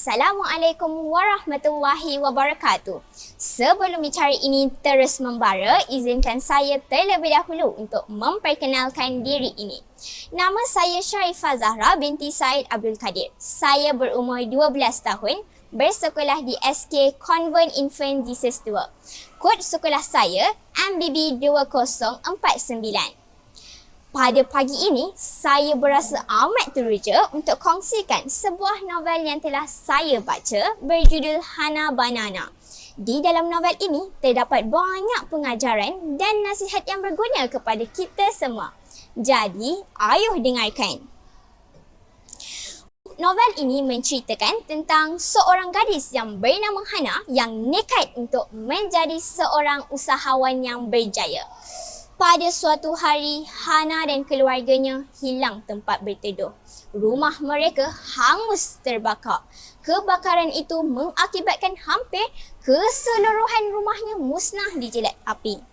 Assalamualaikum warahmatullahi wabarakatuh. Sebelum bicara ini terus membara, izinkan saya terlebih dahulu untuk memperkenalkan diri ini. Nama saya Sharifah Zahra binti Said Abdul Kadir. Saya berumur 12 tahun, bersekolah di SK Convent Infant Jesus 2. Kod sekolah saya MBB 2049. Pada pagi ini, saya berasa amat teruja untuk kongsikan sebuah novel yang telah saya baca berjudul Hana Banana. Di dalam novel ini, terdapat banyak pengajaran dan nasihat yang berguna kepada kita semua. Jadi, ayuh dengarkan. Novel ini menceritakan tentang seorang gadis yang bernama Hana yang nekat untuk menjadi seorang usahawan yang berjaya. Pada suatu hari, Hana dan keluarganya hilang tempat berteduh. Rumah mereka hangus terbakar. Kebakaran itu mengakibatkan hampir keseluruhan rumahnya musnah dijelat api.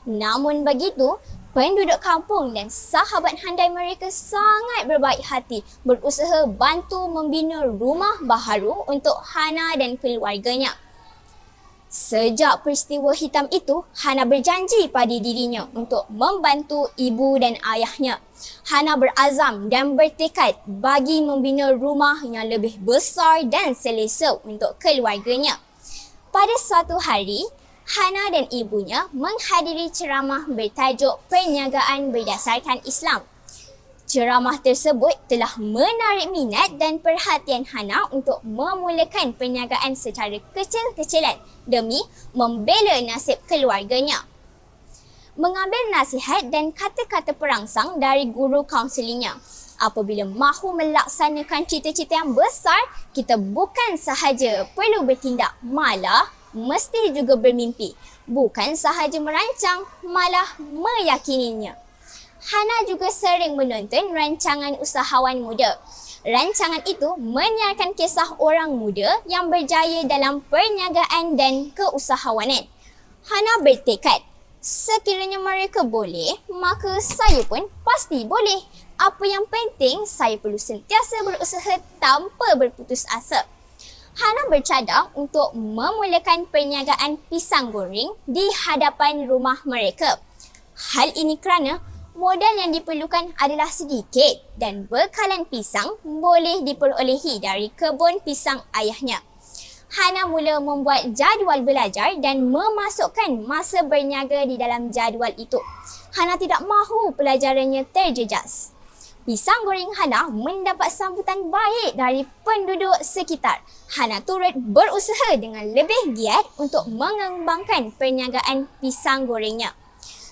Namun begitu, penduduk kampung dan sahabat handai mereka sangat berbaik hati berusaha bantu membina rumah baharu untuk Hana dan keluarganya. Sejak peristiwa hitam itu, Hana berjanji pada dirinya untuk membantu ibu dan ayahnya. Hana berazam dan bertekad bagi membina rumah yang lebih besar dan selesa untuk keluarganya. Pada suatu hari, Hana dan ibunya menghadiri ceramah bertajuk Perniagaan Berdasarkan Islam. Ceramah tersebut telah menarik minat dan perhatian Hana untuk memulakan perniagaan secara kecil-kecilan demi membela nasib keluarganya. Mengambil nasihat dan kata-kata perangsang dari guru kaunselingnya. Apabila mahu melaksanakan cita-cita yang besar, kita bukan sahaja perlu bertindak, malah mesti juga bermimpi. Bukan sahaja merancang, malah meyakininya. Hana juga sering menonton rancangan usahawan muda. Rancangan itu menyiarkan kisah orang muda yang berjaya dalam perniagaan dan keusahawanan. Hana bertekad, sekiranya mereka boleh, maka saya pun pasti boleh. Apa yang penting, saya perlu sentiasa berusaha tanpa berputus asa. Hana bercadang untuk memulakan perniagaan pisang goreng di hadapan rumah mereka. Hal ini kerana modal yang diperlukan adalah sedikit dan bekalan pisang boleh diperolehi dari kebun pisang ayahnya. Hana mula membuat jadual belajar dan memasukkan masa berniaga di dalam jadual itu. Hana tidak mahu pelajarannya terjejas. Pisang goreng Hana mendapat sambutan baik dari penduduk sekitar. Hana turut berusaha dengan lebih giat untuk mengembangkan perniagaan pisang gorengnya.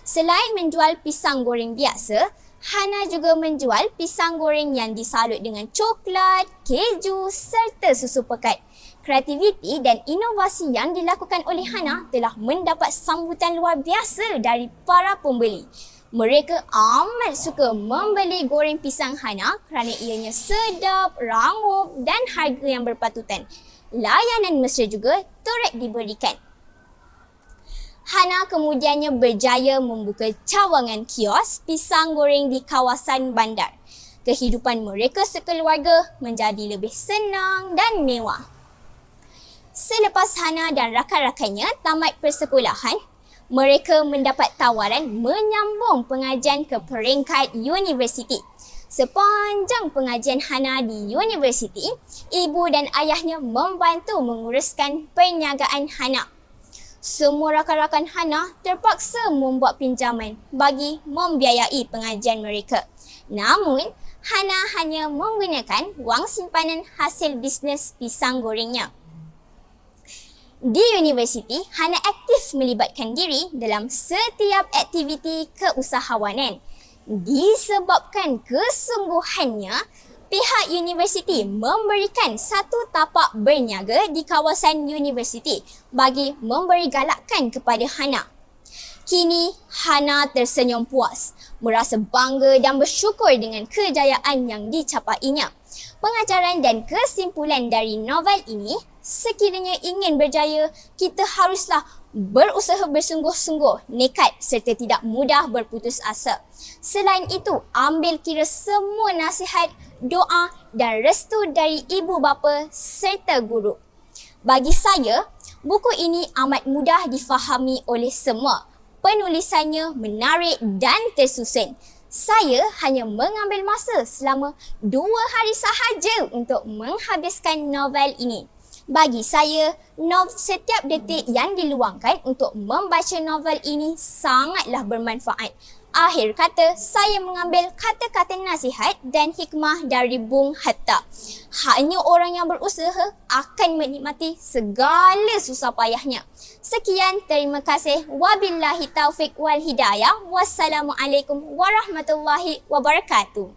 Selain menjual pisang goreng biasa, Hana juga menjual pisang goreng yang disalut dengan coklat, keju serta susu pekat. Kreativiti dan inovasi yang dilakukan oleh Hana telah mendapat sambutan luar biasa dari para pembeli. Mereka amat suka membeli goreng pisang Hana kerana ianya sedap, rangup dan harga yang berpatutan. Layanan mesra juga turut diberikan. Hana kemudiannya berjaya membuka cawangan kios pisang goreng di kawasan bandar. Kehidupan mereka sekeluarga menjadi lebih senang dan mewah. Selepas Hana dan rakan-rakannya tamat persekolahan, mereka mendapat tawaran menyambung pengajian ke peringkat universiti. Sepanjang pengajian Hana di universiti, ibu dan ayahnya membantu menguruskan perniagaan Hana. Semua rakan-rakan Hana terpaksa membuat pinjaman bagi membiayai pengajian mereka. Namun, Hana hanya menggunakan wang simpanan hasil bisnes pisang gorengnya. Di universiti, Hana aktif melibatkan diri dalam setiap aktiviti keusahawanan. Disebabkan kesungguhannya, pihak universiti memberikan satu tapak berniaga di kawasan universiti bagi memberi galakan kepada Hana. Kini, Hana tersenyum puas, merasa bangga dan bersyukur dengan kejayaan yang dicapainya. Pengajaran dan kesimpulan dari novel ini sekiranya ingin berjaya, kita haruslah berusaha bersungguh-sungguh, nekat serta tidak mudah berputus asa. Selain itu, ambil kira semua nasihat, doa dan restu dari ibu bapa serta guru. Bagi saya, buku ini amat mudah difahami oleh semua. Penulisannya menarik dan tersusun. Saya hanya mengambil masa selama 2 hari sahaja untuk menghabiskan novel ini. Bagi saya, setiap detik yang diluangkan untuk membaca novel ini sangatlah bermanfaat. Akhir kata, saya mengambil kata-kata nasihat dan hikmah dari Bung Hatta. Hanya orang yang berusaha akan menikmati segala susah payahnya. Sekian, terima kasih. Wabillahi taufiq wal hidayah. Wassalamualaikum warahmatullahi wabarakatuh.